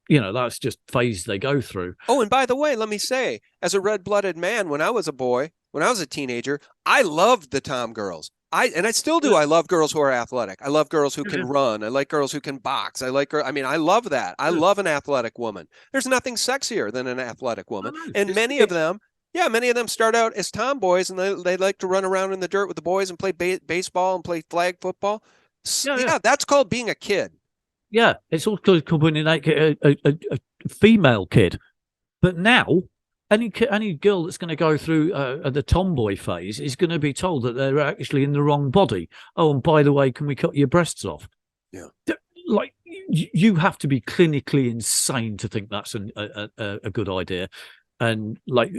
that's just phase they go through. Oh, and by the way, let me say, as a red-blooded man, when I was a boy, when I was a teenager, I loved the tom girls. I still do. I love girls who are athletic. I love girls who can run. I like girls who can box. I love that. I love an athletic woman. There's nothing sexier than an athletic woman. And many of them start out as tomboys, and they like to run around in the dirt with the boys and play baseball and play flag football. Yeah, that's called being a kid. Yeah, it's all called being a female kid. But now, any girl that's going to go through the tomboy phase is going to be told that they're actually in the wrong body. Oh, and by the way, can we cut your breasts off? Yeah. Like, you have to be clinically insane to think that's a good idea. And like,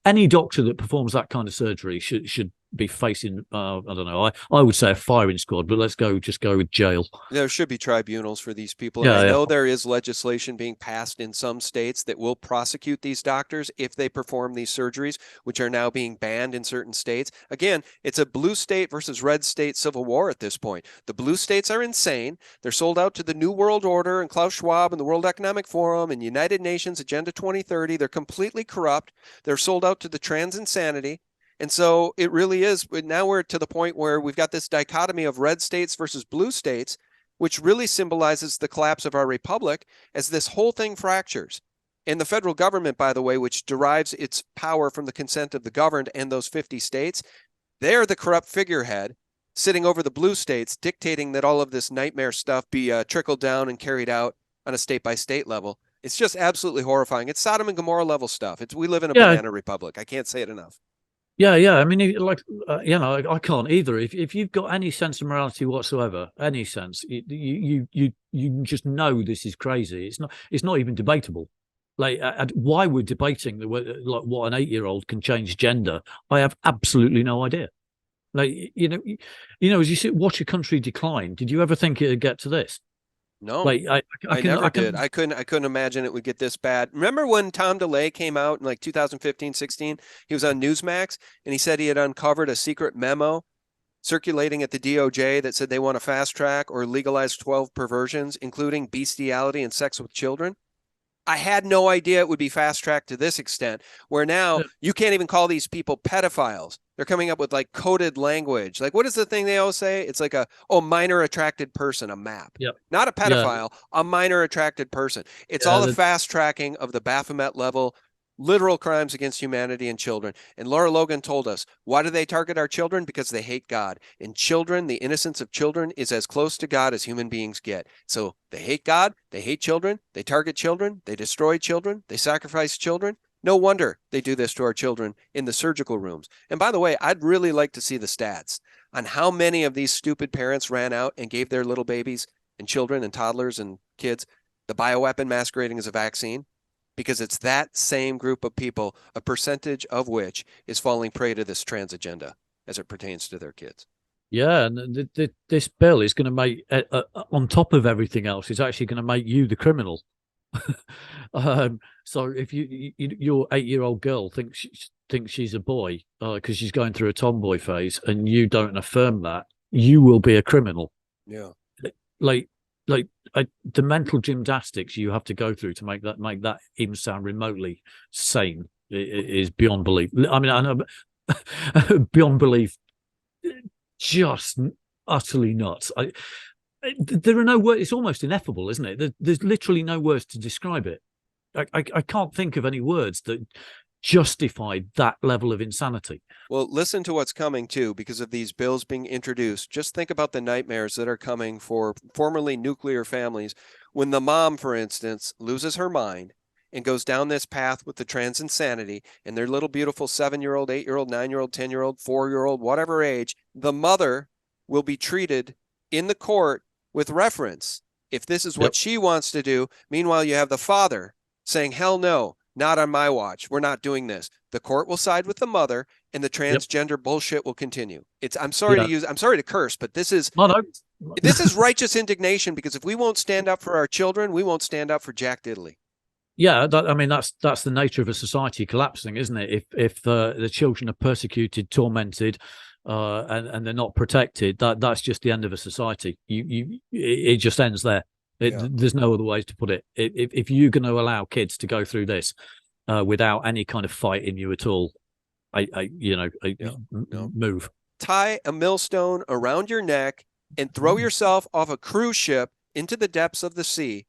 any doctor that performs that kind of surgery should be facing, I don't know, I would say a firing squad, but let's just go with jail. There should be tribunals for these people. And I know there is legislation being passed in some states that will prosecute these doctors if they perform these surgeries, which are now being banned in certain states. Again, it's a blue state versus red state civil war at this point. The blue states are insane. They're sold out to the New World Order and Klaus Schwab and the World Economic Forum and United Nations Agenda 2030. They're completely corrupt. They're sold out to the trans insanity. And so it really is. Now we're to the point where we've got this dichotomy of red states versus blue states, which really symbolizes the collapse of our republic as this whole thing fractures. And the federal government, by the way, which derives its power from the consent of the governed and those 50 states, they're the corrupt figurehead sitting over the blue states, dictating that all of this nightmare stuff be trickled down and carried out on a state-by-state level. It's just absolutely horrifying. It's Sodom and Gomorrah level stuff. We live in a Yeah. banana republic. I can't say it enough. Yeah, yeah. I mean, I can't either. If you've got any sense of morality whatsoever, any sense, you just know this is crazy. It's not even debatable. Like, why we're debating like what an 8-year-old can change gender, I have absolutely no idea. Like, as you watch a country decline, did you ever think it'd get to this? No, Like, I never did. I couldn't imagine it would get this bad. Remember when Tom DeLay came out in like 2015, 16? He was on Newsmax and he said he had uncovered a secret memo circulating at the DOJ that said they want to fast track or legalize 12 perversions, including bestiality and sex with children. I had no idea it would be fast tracked to this extent, where now you can't even call these people pedophiles. They're coming up with like coded language. Like, what is the thing they always say? It's like minor attracted person, a MAP. Yep. Not a pedophile, a minor attracted person. It's all the fast tracking of the Baphomet level literal crimes against humanity and children. And Laura Logan told us, why do they target our children? Because they hate God. And children, the innocence of children is as close to God as human beings get. So they hate God, they hate children, they target children, they destroy children, they sacrifice children. No wonder they do this to our children in the surgical rooms. And by the way, I'd really like to see the stats on how many of these stupid parents ran out and gave their little babies and children and toddlers and kids the bioweapon masquerading as a vaccine. Because it's that same group of people, a percentage of which is falling prey to this trans agenda as it pertains to their kids. Yeah, and this bill is going to make, on top of everything else, it's actually going to make you the criminal. So if your 8-year-old girl thinks she's a boy because she's going through a tomboy phase, and you don't affirm that, you will be a criminal. Yeah, like the mental gymnastics you have to go through to make that even sound remotely sane is beyond belief. I mean, I know beyond belief, just utterly nuts. There are no words. It's almost ineffable, isn't it? There's literally no words to describe it. I can't think of any words that justify that level of insanity. Well, listen to what's coming too, because of these bills being introduced. Just think about the nightmares that are coming for formerly nuclear families when the mom, for instance, loses her mind and goes down this path with the trans insanity and their little beautiful 7-year-old, 8-year-old, 9-year-old, 10-year-old, 4-year-old, whatever age, the mother will be treated in the court with reference if this is what she wants to do. Meanwhile, you have the father saying, hell no. Not on my watch. We're not doing this. The court will side with the mother, and the transgender bullshit will continue. I'm sorry to curse, but this is this is righteous indignation, because if we won't stand up for our children, we won't stand up for Jack Diddley. Yeah, that's the nature of a society collapsing, isn't it? If the children are persecuted, tormented, and they're not protected, that's just the end of a society. It just ends there. There's no other ways to put it. If you're going to allow kids to go through this without any kind of fight in you at all, move. Tie a millstone around your neck and throw yourself off a cruise ship into the depths of the sea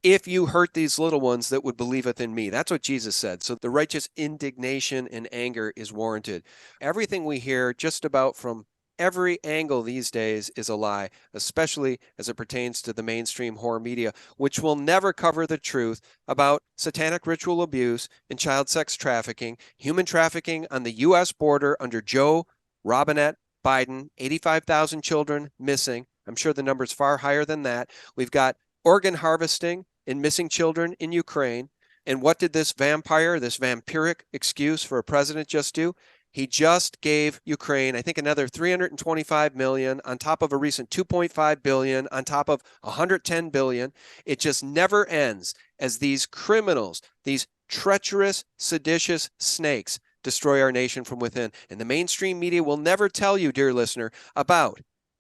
if you hurt these little ones that would believeth in me. That's what Jesus said. So the righteous indignation and anger is warranted. Everything we hear just about from every angle these days is a lie, especially as it pertains to the mainstream horror media, which will never cover the truth about satanic ritual abuse and child sex trafficking, human trafficking on the U.S. border under Joe Robinette Biden, 85,000 children missing. I'm sure the number's far higher than that. We've got organ harvesting and missing children in Ukraine. And what did this vampiric excuse for a president just do? He just gave Ukraine, I think, another $325 million on top of a recent $2.5 billion, on top of $110 billion. It just never ends as these criminals, these treacherous, seditious snakes destroy our nation from within. And the mainstream media will never tell you, dear listener, about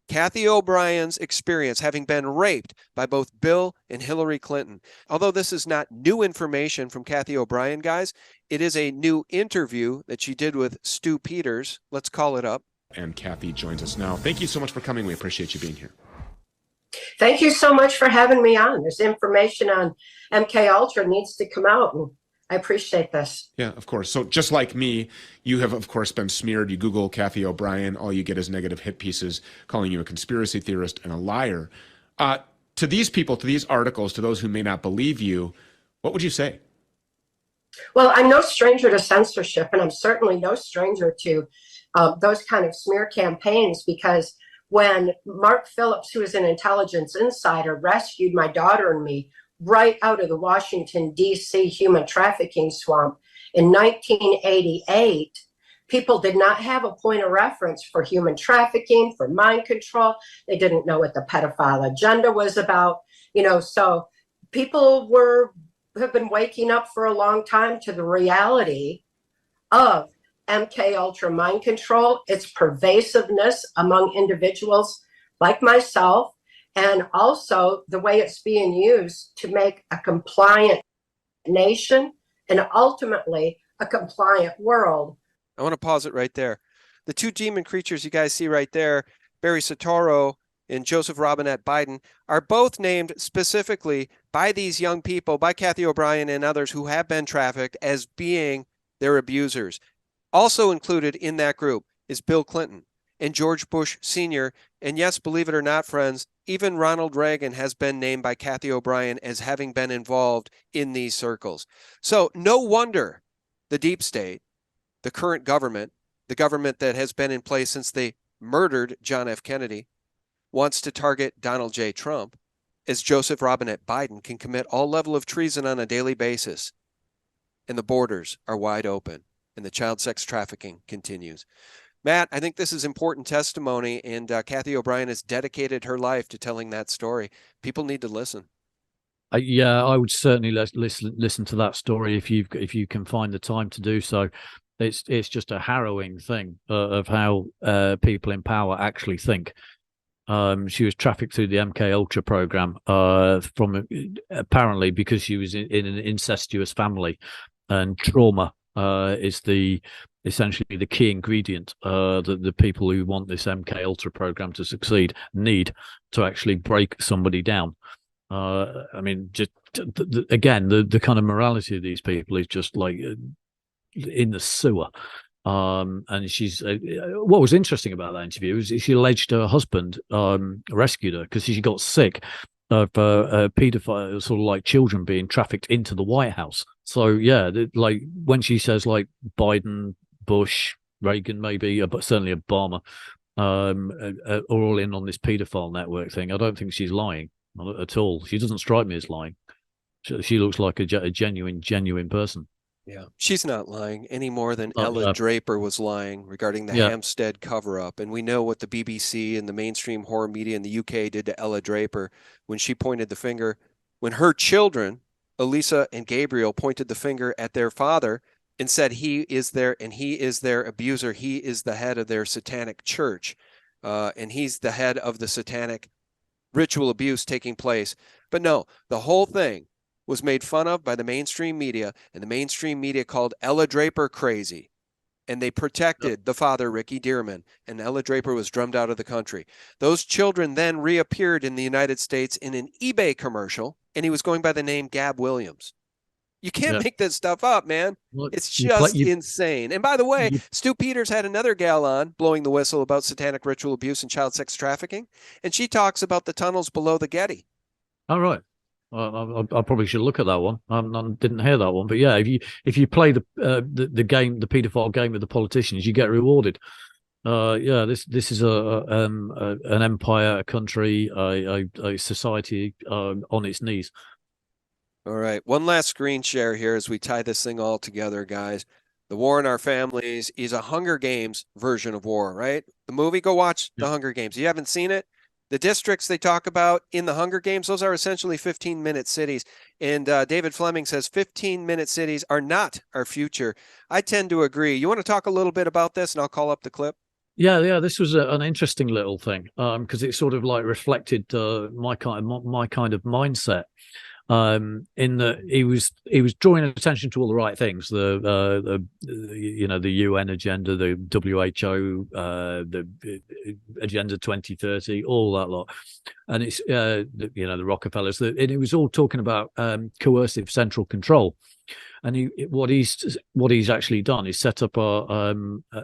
Kathy O'Brien's experience having been raped by both Bill and Hillary Clinton. Although this is not new information from Kathy O'Brien, guys, it is a new interview that she did with Stu Peters. Let's call it up. And Kathy joins us now. Thank you so much for coming. We appreciate you being here. Thank you so much for having me on. There's information on MK Ultra needs to come out, and I appreciate this. Yeah, of course. So just like me, you have, of course, been smeared. You Google Kathy O'Brien, all you get is negative hit pieces calling you a conspiracy theorist and a liar. To these people, to these articles, to those who may not believe you, what would you say? Well, I'm no stranger to censorship, and I'm certainly no stranger to those kind of smear campaigns, because when Mark Phillips, who is an intelligence insider, rescued my daughter and me right out of the Washington, D.C. human trafficking swamp in 1988, people did not have a point of reference for human trafficking, for mind control. They didn't know what the pedophile agenda was about. So people have been waking up for a long time to the reality of MK Ultra mind control, its pervasiveness among individuals like myself, and also the way it's being used to make a compliant nation and ultimately a compliant world. I want to pause it right there. The two demon creatures you guys see right there, Barry Soetoro and Joseph Robinette Biden, are both named specifically by these young people, by Kathy O'Brien and others who have been trafficked, as being their abusers. Also included in that group is Bill Clinton and George Bush Sr. And yes, believe it or not, friends, even Ronald Reagan has been named by Kathy O'Brien as having been involved in these circles. So no wonder the deep state, the current government, the government that has been in place since they murdered John F. Kennedy, wants to target Donald J. Trump, as Joseph Robinette Biden can commit all level of treason on a daily basis. And the borders are wide open, and the child sex trafficking continues. Matt, I think this is important testimony, and Kathy O'Brien has dedicated her life to telling that story. People need to listen. Yeah, I would certainly listen to that story if you can find the time to do so. It's just a harrowing thing of how people in power actually think. She was trafficked through the MK Ultra program from apparently because she was in an incestuous family, and trauma is essentially the key ingredient that the people who want this MK Ultra program to succeed need to actually break somebody down. I mean, just again, the kind of morality of these people is just like in the sewer. And she's what was interesting about that interview is she alleged her husband rescued her because she got sick of pedophile, sort of like children being trafficked into the White House. So yeah, like when she says like Biden, Bush, Reagan, maybe, but certainly Obama, are all in on this pedophile network thing, I don't think she's lying at all. She doesn't strike me as lying. She looks like a genuine person. Yeah, she's not lying any more than Ella Draper was lying regarding the Hampstead cover-up. And we know what the BBC and the mainstream horror media in the UK did to Ella Draper when she pointed the finger, when her children, Elisa and Gabriel, pointed the finger at their father and said he is their abuser. He is the head of their satanic church, and he's the head of the satanic ritual abuse taking place. But no, the whole thing was made fun of by the mainstream media, and the mainstream media called Ella Draper crazy. And they protected the father, Ricky Dearman, and Ella Draper was drummed out of the country. Those children then reappeared in the United States in an eBay commercial, and he was going by the name Gab Williams. You can't make this stuff up, man. It's just insane. And by the way, Stu Peters had another gal on blowing the whistle about satanic ritual abuse and child sex trafficking, and she talks about the tunnels below the Getty. All right. I probably should look at that one. I didn't hear that one, but yeah, if you play the game, the paedophile game with the politicians, you get rewarded. Yeah, this is an empire, a country, a society on its knees. All right, one last screen share here as we tie this thing all together, guys. The War in Our Families is a Hunger Games version of war, right? The movie, go watch The Hunger Games. If you haven't seen it, the districts they talk about in the Hunger Games, those are essentially 15-minute cities. And David Fleming says 15-minute cities are not our future. I tend to agree. You want to talk a little bit about this, and I'll call up the clip? Yeah. This was an interesting little thing because it sort of like reflected my kind of mindset. In that he was drawing attention to all the right things, the UN agenda, the WHO, the Agenda 2030, all that lot, and it's the Rockefellers, and it was all talking about coercive central control. And what he's actually done is set up a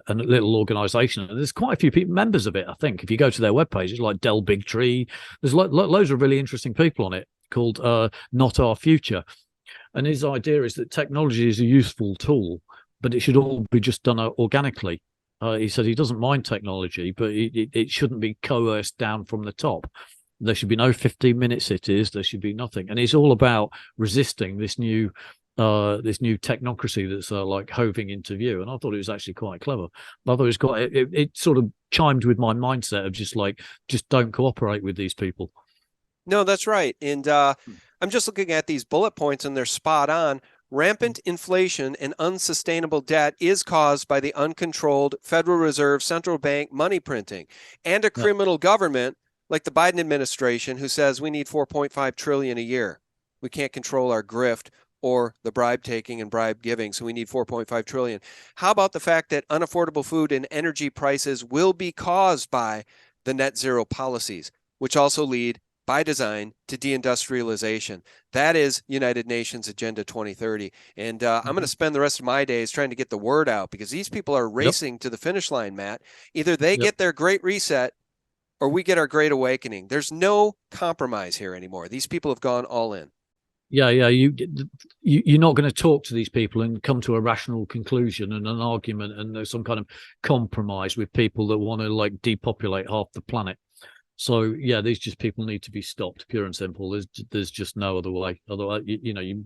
little organisation, and there's quite a few members of it. I think if you go to their webpage, it's like Del Bigtree. There's loads of really interesting people on it, called Not Our Future. And his idea is that technology is a useful tool, but it should all be just done organically. He said he doesn't mind technology, but it shouldn't be coerced down from the top. There should be no 15-minute cities. There should be nothing. And it's all about resisting this new technocracy that's like hoving into view. And I thought it was actually quite clever. I thought it sort of chimed with my mindset of just don't cooperate with these people. No, that's right. And I'm just looking at these bullet points, and they're spot on. Rampant inflation and unsustainable debt is caused by the uncontrolled Federal Reserve central bank money printing and a criminal government like the Biden administration, who says we need 4.5 trillion a year. We can't control our grift or the bribe taking and bribe giving, so we need 4.5 trillion. How about the fact that unaffordable food and energy prices will be caused by the net zero policies, which also lead by design to deindustrialization? That is United Nations Agenda 2030. And I'm going to spend the rest of my days trying to get the word out, because these people are racing to the finish line, Matt. Either they get their great reset or we get our great awakening. There's no compromise here anymore. These people have gone all in. Yeah. You're not going to talk to these people and come to a rational conclusion and an argument and there's some kind of compromise with people that want to like depopulate half the planet. So yeah, these just people need to be stopped, pure and simple. There's just no other way. Otherwise, you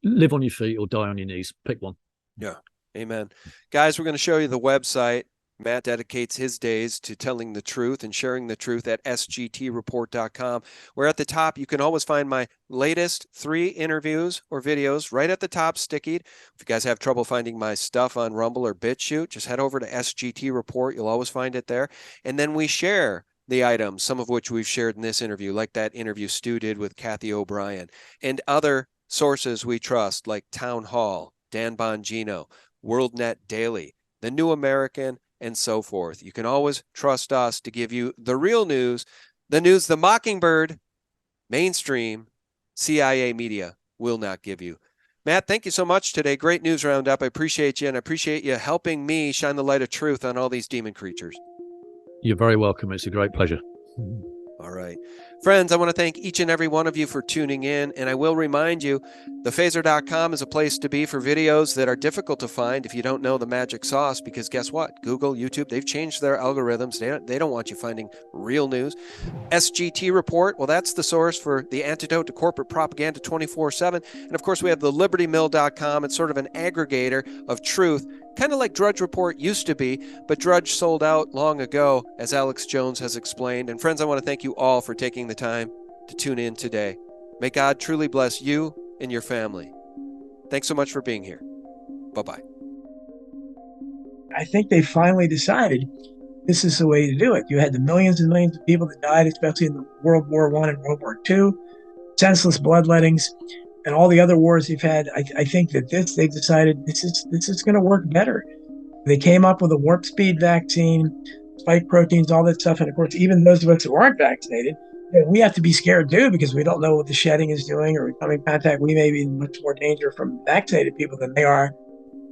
live on your feet or die on your knees. Pick one. Yeah, amen. Guys, we're going to show you the website. Matt dedicates his days to telling the truth and sharing the truth at sgtreport.com, where at the top you can always find my latest 3 interviews or videos right at the top, stickied. If you guys have trouble finding my stuff on Rumble or BitChute, just head over to SGT Report. You'll always find it there. And then we share the items, some of which we've shared in this interview, like that interview Stu did with Kathy O'Brien, and other sources we trust, like Town Hall, Dan Bongino, WorldNet Daily, The New American, and so forth. You can always trust us to give you the real news, the Mockingbird, mainstream, CIA media will not give you. Matt, thank you so much today. Great news roundup. I appreciate you, and I appreciate you helping me shine the light of truth on all these demon creatures. You're very welcome. It's a great pleasure. All right. Friends, I want to thank each and every one of you for tuning in, and I will remind you, thephaser.com is a place to be for videos that are difficult to find if you don't know the magic sauce, because guess what? Google, YouTube, they've changed their algorithms. They don't want you finding real news. SGT Report, well, that's the source for the antidote to corporate propaganda 24/7. And of course, we have the libertymill.com. It's sort of an aggregator of truth, kind of like Drudge Report used to be, but Drudge sold out long ago, as Alex Jones has explained. And friends, I want to thank you all for taking the time to tune in today. May God truly bless you and your family. Thanks so much for being here. Bye-bye. I think they finally decided this is the way to do it. You had the millions and millions of people that died, especially in the World War I and World War II, senseless bloodlettings, and all the other wars they've had. I think that they decided this is going to work better. They came up with a warp speed vaccine, spike proteins, all that stuff. And of course, even those of us who aren't vaccinated, we have to be scared too, because we don't know what the shedding is doing or we come in contact. We may be in much more danger from vaccinated people than they are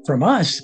from us.